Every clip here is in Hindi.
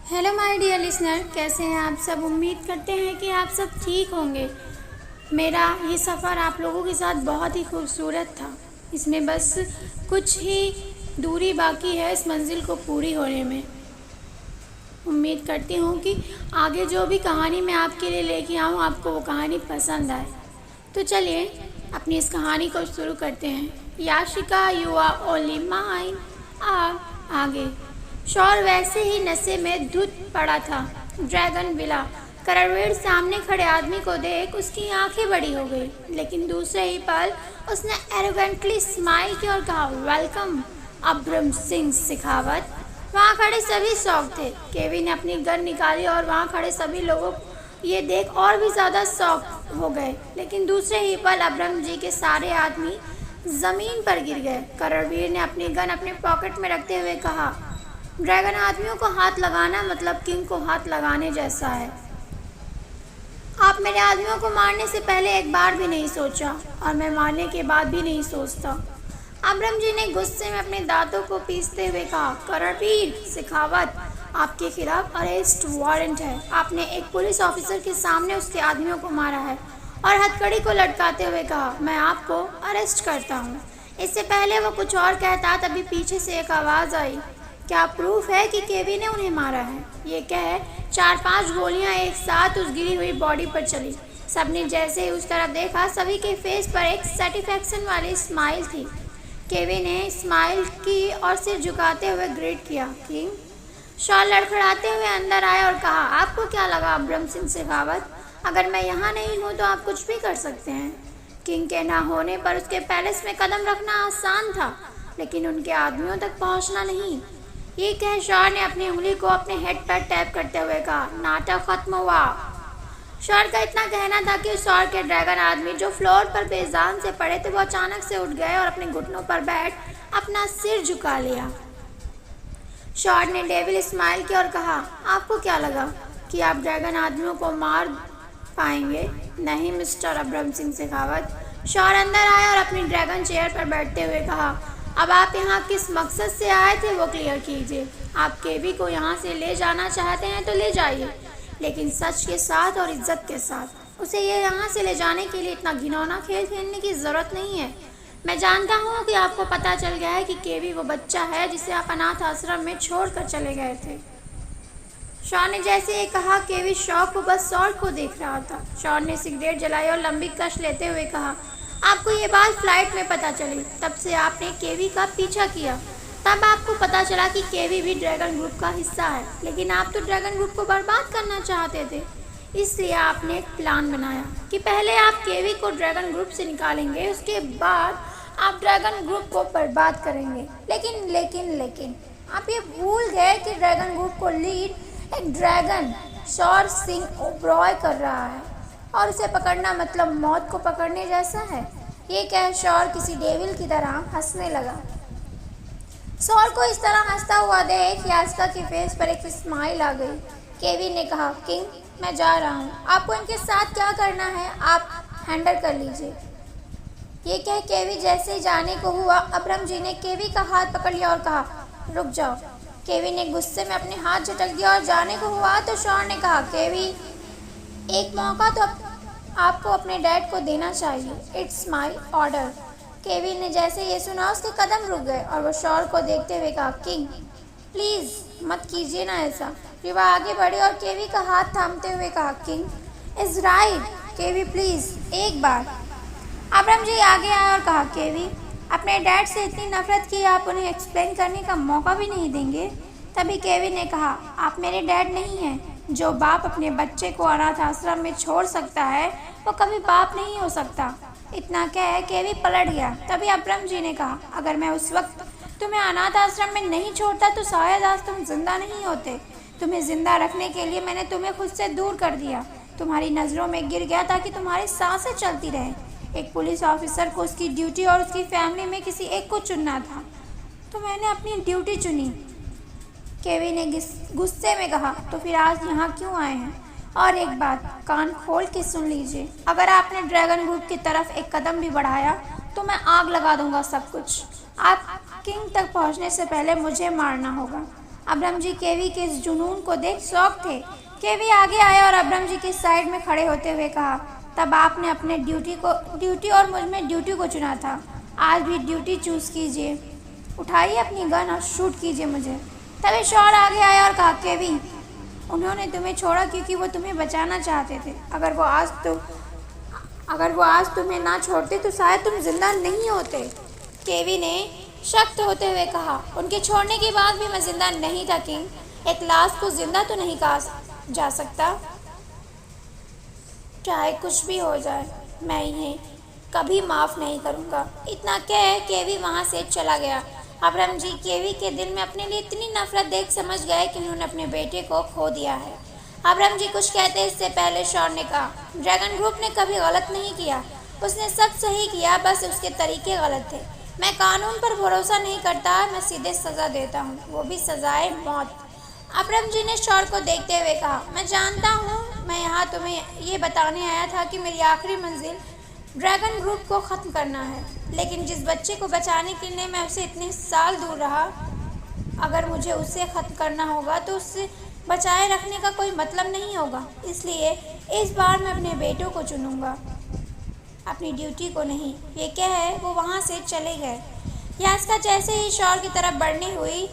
हेलो माय डियर लिसनर, कैसे हैं आप सब। उम्मीद करते हैं कि आप सब ठीक होंगे। मेरा ये सफ़र आप लोगों के साथ बहुत ही खूबसूरत था। इसमें बस कुछ ही दूरी बाकी है इस मंजिल को पूरी होने में। उम्मीद करती हूँ कि आगे जो भी कहानी मैं आपके लिए लेके आऊँ आपको वो कहानी पसंद आए। तो चलिए अपनी इस कहानी को शुरू करते हैं। Yashika, you are only mine. आगे शौर वैसे ही नशे में धुत पड़ा था। ड्रैगन विला करवेड़ सामने खड़े आदमी को देख उसकी आंखें बड़ी हो गई, लेकिन दूसरे ही पल उसने एरोगेंटली स्माइल की और कहा, वेलकम अब्रम सिंह शेखावत। वहाँ खड़े सभी शौक थे। केविन ने अपनी गन निकाली और वहाँ खड़े सभी लोगों ये देख और भी ज़्यादा शौक हो गए, लेकिन दूसरे ही पल अब्रम जी के सारे आदमी ज़मीन पर गिर गए। करणवीर ने अपनी गन अपने पॉकेट में रखते हुए कहा, ड्रैगन आदमियों को हाथ लगाना मतलब किंग को हाथ लगाने जैसा है। आप मेरे आदमियों को मारने से पहले एक बार भी नहीं सोचा और मैं मारने के बाद भी नहीं सोचता। अब्रम जी ने गुस्से में अपने दांतों को पीसते हुए कहा, करणवीर शेखावत, आपके खिलाफ अरेस्ट वारंट है। आपने एक पुलिस ऑफिसर के सामने उसके आदमियों को मारा है। और हथकड़ी को लटकाते हुए कहा, मैं आपको अरेस्ट करता हूँ। इससे पहले वो कुछ और कहता तभी पीछे से एक आवाज़ आई, क्या प्रूफ है कि केवी ने उन्हें मारा है। ये कह 4-5 गोलियां एक साथ उस गिरी हुई बॉडी पर चली। सबने जैसे ही उस तरफ देखा सभी के फेस पर एक सेटिस्फैक्शन वाली स्माइल थी। केवी ने स्माइल की और सिर झुकाते हुए ग्रीट किया, किंग। शॉल लड़खड़ाते हुए अंदर आया और कहा, आपको क्या लगा अब्रम सिंह शेखावत, अगर मैं यहाँ नहीं हूँ तो आप कुछ भी कर सकते हैं। किंग के ना होने पर उसके पैलेस में कदम रखना आसान था, लेकिन उनके आदमियों तक पहुँचना नहीं। ये कह शौर ने अपनी उंगली को अपने हेड पर टैप करते हुए कहा, नाटक खत्म हुआ। शौर का इतना कहना था कि शौर के ड्रैगन आदमी जो फ्लोर पर बेजान से पड़े थे वो अचानक से उठ गए और अपने घुटनों पर बैठ अपना सिर झुका लिया। शौर ने डेविल स्माइल की और कहा, आपको क्या लगा कि आप ड्रैगन आदमियों को मार पाएंगे? नहीं मिस्टर अब्रम सिंह शेखावत। शौर अंदर आया और अपनी ड्रैगन चेयर पर बैठते हुए कहा, अब आप यहाँ किस मकसद से आए थे वो क्लियर कीजिए। आप केवी को यहाँ से ले जाना चाहते हैं तो ले जाइए, लेकिन सच के साथ और इज्जत के साथ। उसे ये यहाँ से ले जाने के लिए इतना घिनौना खेल खेलने की ज़रूरत नहीं है। मैं जानता हूँ कि आपको पता चल गया है कि केवी वो बच्चा है जिसे आप अनाथ आश्रम में छोड़ कर चले गए थे। शौर ने जैसे ये कहा, केवी शौक को बस शौर को देख रहा था। शौर ने सिगरेट जलाई और लंबी कश लेते हुए कहा, आपको ये बात फ्लाइट में पता चली, तब से आपने केवी का पीछा किया। तब आपको पता चला कि केवी भी ड्रैगन ग्रुप का हिस्सा है, लेकिन आप तो ड्रैगन ग्रुप को बर्बाद करना चाहते थे। इसलिए आपने एक प्लान बनाया कि पहले आप केवी को ड्रैगन ग्रुप से निकालेंगे, उसके बाद आप ड्रैगन ग्रुप को बर्बाद करेंगे। लेकिन आप ये भूल गए कि ड्रैगन ग्रुप को लीड एक ड्रैगन शौर सिंह ओबरॉय कर रहा है और उसे पकड़ना मतलब मौत को पकड़ने जैसा है। ये कह शौर किसी डेविल की तरह हंसने लगा। शौर को इस तरह हंसता हुआ देख याशिका के फेस पर एक स्माइल आ गई। केवी ने कहा, किंग मैं जा रहा हूँ, आपको इनके साथ क्या करना है आप हैंडल कर लीजिए। ये कह केवी जैसे ही जाने को हुआ, अब्रम जी ने केवी का हाथ पकड़ लिया और कहा, रुक जाओ। केवी ने गुस्से में अपने हाथ झटक दिया और जाने को हुआ तो शौर ने कहा, केवी एक मौका तो आपको अपने डैड को देना चाहिए, इट्स माई ऑर्डर। केवी ने जैसे ये सुना उसके कदम रुक गए और वो शौर को देखते हुए कहा, किंग प्लीज़ मत कीजिए ना ऐसा। फिर वह आगे बढ़े और केवी का हाथ थामते हुए कहा, king is right, KV please एक बार। अब्रम जी आगे आए और कहा, केवी अपने डैड से इतनी नफरत की आप उन्हें एक्सप्लेन करने का मौका भी नहीं देंगे। तभी केवी ने कहा, आप मेरे डैड नहीं हैं। जो बाप अपने बच्चे को अनाथ आश्रम में छोड़ सकता है वो कभी बाप नहीं हो सकता। इतना कह केवी पलट गया। तभी अब्रम जी ने कहा, अगर मैं उस वक्त तुम्हें अनाथ आश्रम में नहीं छोड़ता तो शायद आज तुम जिंदा नहीं होते। तुम्हें जिंदा रखने के लिए मैंने तुम्हें खुद से दूर कर दिया, तुम्हारी नज़रों में गिर गया ताकि तुम्हारी सांसें चलती रहें। एक पुलिस ऑफिसर को उसकी ड्यूटी और उसकी फैमिली में किसी एक को चुनना था, तो मैंने अपनी ड्यूटी चुनी। केवी ने गुस्से में कहा, तो फिर आज यहाँ क्यों आए हैं? और एक बात कान खोल के सुन लीजिए, अगर आपने ड्रैगन ग्रुप की तरफ एक कदम भी बढ़ाया तो मैं आग लगा दूंगा सब कुछ। आप किंग तक पहुँचने से पहले मुझे मारना होगा। अब्रम जी केवी के इस जुनून को देख शौक थे। केवी आगे आया और अब्रम जी के साइड में खड़े होते हुए कहा, तब आपने अपने ड्यूटी और मुझ में ड्यूटी को चुना था। आज भी ड्यूटी चूज कीजिए। उठाइए अपनी गन और शूट कीजिए मुझे। तभी शॉर आगे आया और कहा, केवी, उन्होंने तुम्हें छोड़ा क्योंकि वो तुम्हें बचाना चाहते थे। अगर वो आज तुम्हें ना छोड़ते तो शायद तुम जिंदा नहीं होते। केवी ने सख्त होते हुए कहा, उनके छोड़ने के बाद भी मैं जिंदा नहीं था किंग। एक लाश को जिंदा तो नहीं कहा जा सकता। चाहे कुछ भी हो जाए, मैं इन्हें कभी माफ़ नहीं करूँगा। इतना कह केवी वहाँ से चला गया। अब्रम जी केवी के दिल में अपने लिए इतनी नफरत देख समझ गए कि उन्होंने अपने बेटे को खो दिया है। अब्रम जी कुछ कहते इससे पहले शॉर ने कहा, ड्रैगन ग्रुप ने कभी गलत नहीं किया, उसने सब सही किया, बस उसके तरीके गलत थे। मैं कानून पर भरोसा नहीं करता, मैं सीधे सज़ा देता हूँ, वो भी सज़ाए मौत। अब्रम जी ने शॉर को देखते हुए कहा, मैं जानता हूँ, मैं यहाँ तुम्हें ये बताने आया था कि मेरी आखिरी मंजिल ड्रैगन ग्रुप को ख़त्म करना है, लेकिन जिस बच्चे को बचाने के लिए मैं उससे इतने साल दूर रहा, अगर मुझे उसे ख़त्म करना होगा तो उससे बचाए रखने का कोई मतलब नहीं होगा। इसलिए इस बार मैं अपने बेटों को चुनूंगा, अपनी ड्यूटी को नहीं। ये कह वो वहाँ से चले गए। यास्का जैसे ही शॉर की तरफ बढ़ने हुई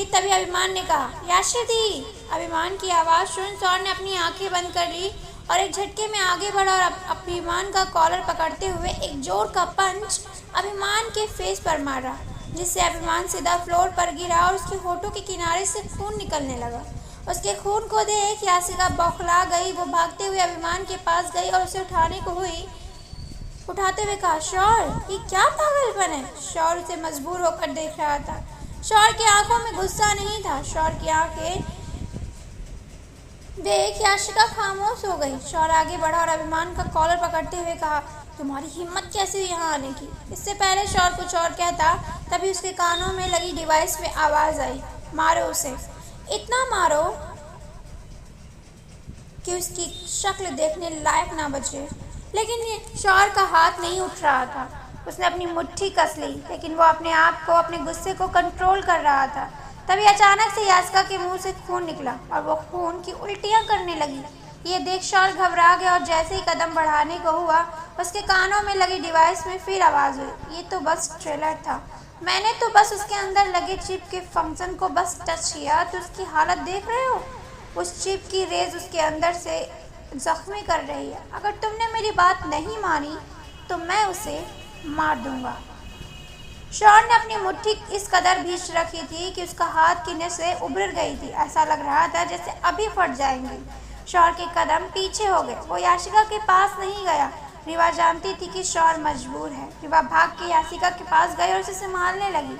तभी अभिमान ने कहा, याशिदी। अभिमान की आवाज़ सुन शॉर ने अपनी आंखें बंद कर ली और एक झटके में आगे बढ़ा और अभिमान का कॉलर पकड़ते हुए एक जोर का पंच अभिमान के फेस पर मारा, जिससे अभिमान सीधा फ्लोर पर गिरा और उसके होठों के किनारे से खून निकलने लगा। उसके खून को देख यासिका बौखला गई। वो भागते हुए अभिमान के पास गई और उसे उठाते हुए कहा, शौर, ये क्या पागलपन है? शौर उसे मजबूर होकर देख रहा था। शौर की आंखों में गुस्सा नहीं था। शौर की आंखें देख याशिका खामोश हो गई। शौर आगे बढ़ा और अभिमान का कॉलर पकड़ते हुए कहा, तुम्हारी हिम्मत कैसे यहाँ आने की? इससे पहले शौर कुछ और कहता, तभी उसके कानों में लगी डिवाइस में आवाज़ आई, मारो उसे, इतना मारो कि उसकी शक्ल देखने लायक ना बचे। लेकिन शौर का हाथ नहीं उठ रहा था। उसने अपनी मुट्ठी कस ली, लेकिन वो अपने आप को, अपने गुस्से को कंट्रोल कर रहा था। तभी अचानक से यास्का के मुंह से खून निकला और वो खून की उल्टियाँ करने लगी। ये देख शौर घबरा गया और जैसे ही कदम बढ़ाने को हुआ, उसके कानों में लगी डिवाइस में फिर आवाज़ हुई, ये तो बस ट्रेलर था, मैंने तो बस उसके अंदर लगे चिप के फंक्शन को बस टच किया। तो उसकी हालत देख रहे हो? उस चिप की रेज उसके अंदर से जख्मी कर रही है। अगर तुमने मेरी बात नहीं मानी तो मैं उसे मार दूंगा। शौर ने अपनी मुट्ठी इस कदर भींच रखी थी कि उसका हाथ की नसें उभर गई थी। ऐसा लग रहा था जैसे अभी फट जाएंगी। शौर के कदम पीछे हो गए। वो याशिका के पास नहीं गया। रिवा जानती थी कि शौर मजबूर है। रिवा भाग के याशिका के पास गई और उसे संभालने लगी।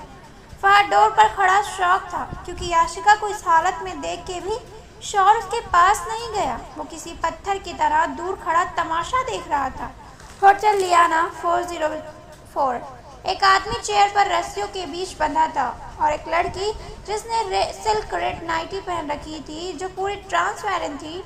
फहद डोर पर खड़ा शौक था, क्योंकि याशिका को इस हालत में देख के भी शौर उसके पास नहीं गया। वो किसी पत्थर की तरह दूर खड़ा तमाशा देख रहा था। होटल लियाना 404। एक आदमी चेयर पर रस्सियों के बीच बंधा था और एक लड़की जिसने सिल्क रेड नाइटी पहन रखी थी, जो पूरी ट्रांसपेरेंट थी,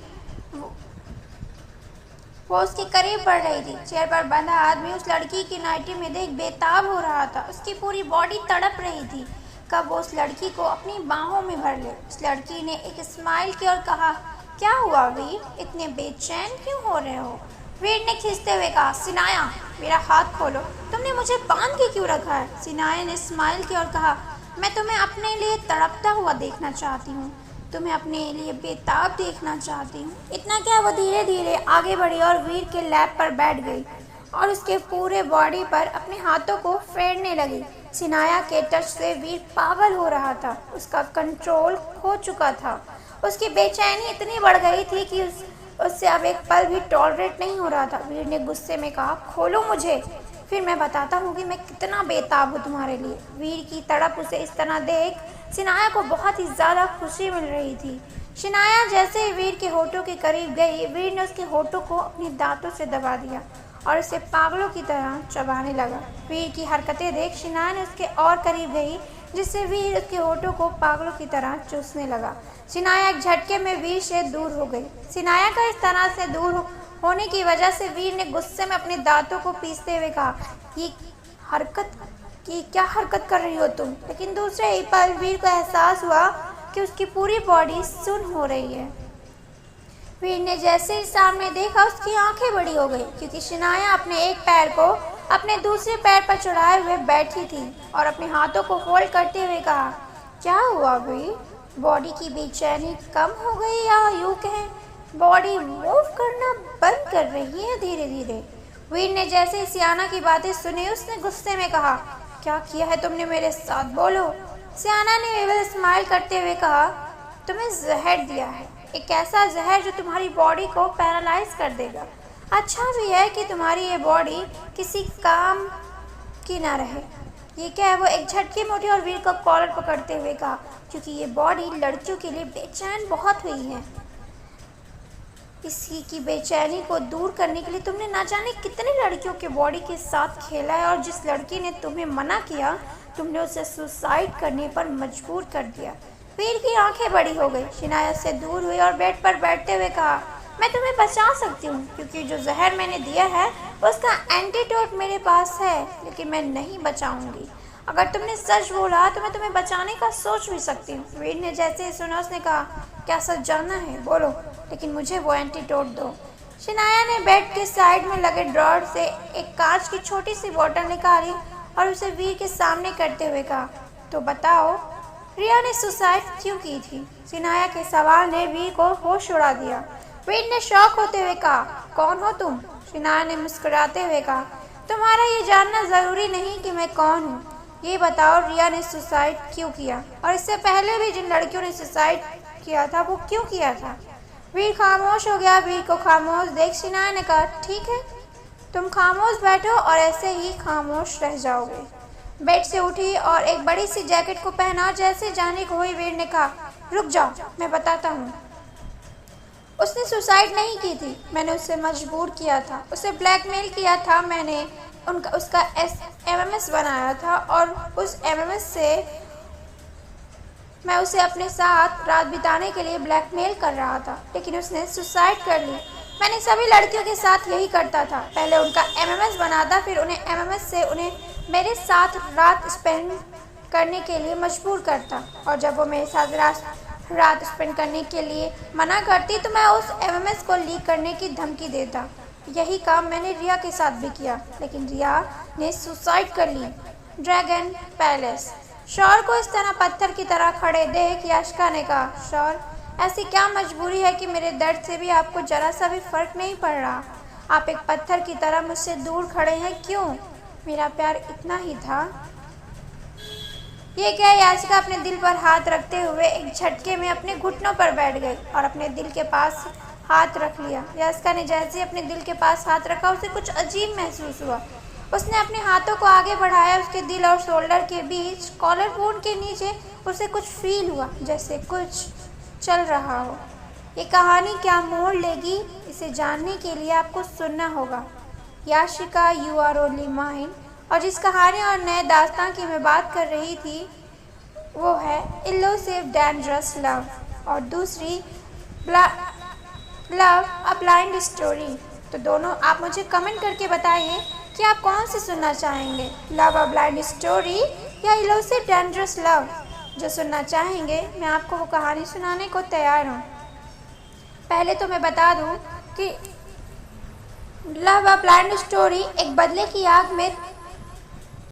वो उसके करीब बढ़ रही थी। चेयर पर बंधा आदमी उस लड़की की नाइटी में देख बेताब हो रहा था। उसकी पूरी बॉडी तड़प रही थी कब वो उस लड़की को अपनी बाहों में भर ले। उस लड़की ने एक स्माइल की और कहा, क्या हुआ वीर, इतने बेचैन क्यों हो रहे हो? वीर ने खींचते हुए कहा, सिनाया, मेरा हाथ खोलो, तुमने मुझे बांध के क्यों रखा है? सिनाया ने स्माइल की और कहा, मैं तुम्हें अपने लिए तड़पता हुआ देखना चाहती हूँ, तुम्हें अपने लिए बेताब देखना चाहती हूँ। इतना क्या, वो धीरे धीरे आगे बढ़ी और वीर के लैप पर बैठ गई और उसके पूरे बॉडी पर अपने हाथों को फेरने लगी। सिनाया के टच से वीर पागल हो रहा था। उसका कंट्रोल खो चुका था। उसकी बेचैनी इतनी बढ़ गई थी कि उससे अब एक पल भी टॉलरेट नहीं हो रहा था। वीर ने गुस्से में कहा, खोलो मुझे, फिर मैं बताता हूँ कि मैं कितना बेताब हूँ तुम्हारे लिए। वीर की तड़प उसे इस तरह देख सिनाया को बहुत ही ज़्यादा खुशी मिल रही थी। सिनाया जैसे ही वीर के होठों के करीब गई, वीर ने उसके होठों को अपने दांतों से दबा दिया और उसे पागलों की तरह चबाने लगा। वीर की हरकतें देख सिनाया ने उसके और करीब गई, जिससे वीर उसके होठों को पागलों की तरह चूसने लगा। सिनाया एक झटके में वीर से दूर हो गई। सिनाया का इस तरह से दूर होने की वजह से वीर ने गुस्से में अपने दांतों को पीसते हुए कहा, ये क्या हरकत कर रही हो तुम? लेकिन दूसरे ही पल वीर को एहसास हुआ कि उसकी पूरी बॉडी सुन्न हो रही है। वीर ने जैसे ही सामने देखा उसकी आंखें बड़ी हो गई, क्योंकि शनाया अपने एक पैर को अपने दूसरे पैर पर चढ़ाए हुए बैठी थी और अपने हाथों को फोल्ड करते हुए कहा, क्या हुआ वीर? बॉडी की बेचैनी कम हो गई या यूं कहें बॉडी मूव करना बंद कर रही है धीरे धीरे? वीर ने जैसे ही सियाना की बातें सुनी उसने गुस्से में कहा, क्या किया है तुमने मेरे साथ, बोलो। सियाना ने बेवल स्माइल करते हुए कहा, तुम्हें जहर दिया है, एक ऐसा जहर जो तुम्हारी बॉडी को पैरालाइज कर देगा। अच्छा भी है कि तुम्हारी ये बॉडी किसी काम की ना रहे। ये क्या है? वो एक झटके में उठी और वीर का कॉलर पकड़ते हुए कहा, क्योंकि ये बॉडी लड़कियों के लिए बेचैन बहुत हुई है। इसी की बेचैनी को दूर करने के लिए तुमने ना जाने कितने लड़कियों के बॉडी के साथ खेला है, और जिस लड़की ने तुम्हें मना किया तुमने उसे सुसाइड करने पर मजबूर कर दिया। वीर की आंखें बड़ी हो गई। शनाया से दूर हुई और बेड पर बैठते हुए कहा, मैं तुम्हें बचा सकती हूँ, क्योंकि जो जहर मैंने दिया है उसका एंटीडोट मेरे पास है, लेकिन मैं नहीं बचाऊंगी। अगर तुमने सच बोला तो मैं तुम्हें बचाने का सोच भी सकती हूँ। वीर ने जैसे ही सुना उसने कहा, क्या सच जानना है? बोलो, लेकिन मुझे वो एंटीडोट दो। शनाया ने बेड के साइड में लगे ड्रॉर से एक कांच की छोटी सी बोतल निकाली और उसे वीर के सामने करते हुए कहा, तो बताओ रिया ने सुसाइड क्यों की थी? शनाया के सवाल ने वीर को होश उड़ा दिया। वीर ने शौक होते हुए कहा, कौन हो तुम? शनाया ने मुस्कुराते हुए कहा, तुम्हारा ये जानना ज़रूरी नहीं कि मैं कौन हूँ, ये बताओ रिया ने सुसाइड क्यों किया, और इससे पहले भी जिन लड़कियों ने सुसाइड किया था वो क्यों किया था? वीर खामोश हो गया। वीर को खामोश देख शनाया ने कहा, ठीक है, तुम खामोश बैठो और ऐसे ही खामोश रह जाओगे। बेड से उठी और एक बड़ी सी जैकेट को पहना और जैसे जाने को हुई वीर ने कहा, रुक जाओ, मैं बताता हूँ। उसने सुसाइड नहीं की थी, मैंने उसे मजबूर किया था, उसे ब्लैकमेल किया था। मैंने उसका MMS बनाया था और उस MMS से मैं उसे अपने साथ रात बिताने के लिए ब्लैकमेल कर रहा था, लेकिन उसने सुसाइड कर ली। मैंने सभी लड़कियों के साथ यही करता था, पहले उनका MMS बनाता, फिर उन्हें MMS से उन्हें मेरे साथ रात स्पेंड करने के लिए मजबूर करता, और जब वो मेरे साथ रात स्पेंड करने के लिए मना करती तो मैं उस MMS को लीक करने की धमकी देता। यही काम मैंने रिया के साथ भी किया, लेकिन रिया ने सुसाइड कर ली। Dragon palace. शौर को इस तरह पत्थर की तरह खड़े देख याशिका ने कहा, शौर, ऐसी क्या मजबूरी है कि मेरे दर्द से भी आपको जरा सा भी फर्क नहीं पड़ रहा? आप एक पत्थर की तरह मुझसे दूर खड़े हैं, क्यों? मेरा प्यार इतना ही था। ये क्या? याशिका अपने दिल पर हाथ रखते हुए एक झटके में अपने घुटनों पर बैठ गई और अपने दिल के पास हाथ रख लिया। याशिका ने जैसे अपने दिल के पास हाथ रखा उसे कुछ अजीब महसूस हुआ। उसने अपने हाथों को आगे बढ़ाया, उसके दिल और शोल्डर के बीच कॉलर बोन के नीचे उसे कुछ फील हुआ, जैसे कुछ चल रहा हो। ये कहानी क्या मोड़ लेगी, इसे जानने के लिए आपको सुनना होगा। Yashika you are only mine. और जिस कहानी और नए दास्तान की मैं बात कर रही थी वो है इल्यूसिव डेंजरस लव, और दूसरी लव अ ब्लाइंड स्टोरी। तो दोनों आप मुझे कमेंट करके बताइए कि आप कौन सी सुनना चाहेंगे, लव अ ब्लाइंड स्टोरी या इल्यूसिव डेंजरस लव। जो सुनना चाहेंगे मैं आपको वो कहानी सुनाने को तैयार हूँ। पहले तो मैं बता दूँ कि लव अ ब्लाइंड स्टोरी एक बदले की आग में